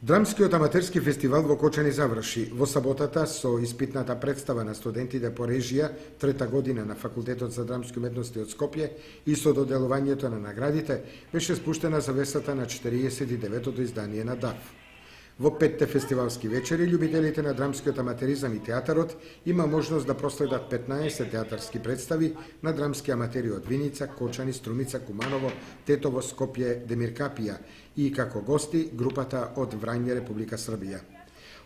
Драмскиот аматерски фестивал во Кочани заврши во саботата со испитната представа на студентите по режија, трета година на Факултетот за драмски уметности од Скопје и со доделувањето на наградите беше спуштена завесата на 49-тото издание на ДАФ. Во 5 фестивалски вечери, љубителите на драмскиот аматеризам и театарот има можност да проследат 15 театарски представи на драмски аматери од Виница, Кочани, Струмица, Куманово, Тетово, Скопје, Демиркапија и како гости групата од Врање, Република Србија.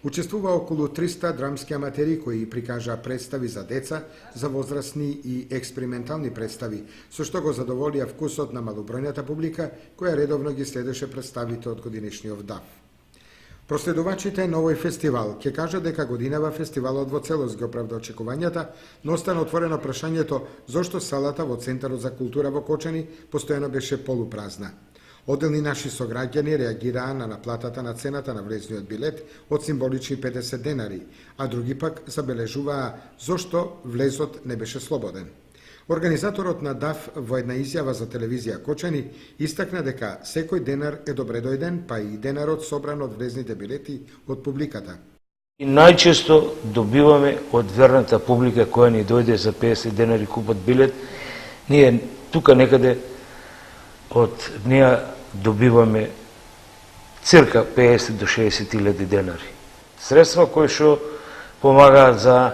Учествува околу 300 драмски аматери кои прикажаа представи за деца, за возрастни и експериментални представи, со што го задоволија вкусот на малобројната публика која редовно ги следеше представите од годинешниот ДАФ. Проследувачите на овој фестивал ќе кажат дека годинава фестивалот во целост ги оправда очекувањата, но остана отворено прашањето зошто салата во Центарот за култура во Кочани постојано беше полупразна. Одделни наши сограѓани реагираа на наплатата на цената на влезниот билет од символични 50 денари, а други пак забележуваа зошто влезот не беше слободен. Организаторот на ДАФ во една изјава за телевизија Кочани истакна дека секој денар е добре дојден, па и денарот собран од влезните билети од публиката. И најчесто добиваме од верната публика која ни дојде за 50 денари купат билет, ние тука некаде од неа добиваме цирка 50 до 60.000 денари. Средства кои што помагаат за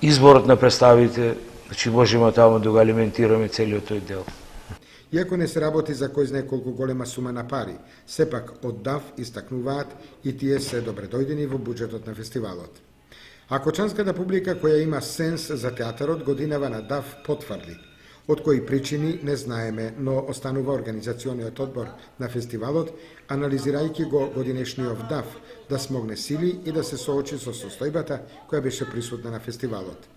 изборот на представите, значи можеме таму да го алиментираме целиот тој дел. Иако не се работи за кој знае колку голема сума на пари, сепак од ДАФ истакнуваат и тие се добредојдени во буџетот на фестивалот. А кочанската публика која има сенс за театарот годинава на ДАФ потврди. Од кои причини не знаеме, но останува организациониот одбор на фестивалот, анализирајќи го годинешниот ДАФ, да смогне сили и да се соочи со состојбата која беше присутна на фестивалот.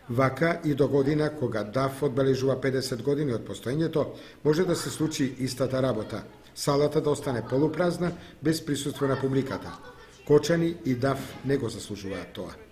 Вака и до година, кога ДАФ одбележува 50 години од постоењето, може да се случи истата работа. Салата да остане полупразна, без присуство на публиката. Кочани и ДАФ не го заслужуваат тоа.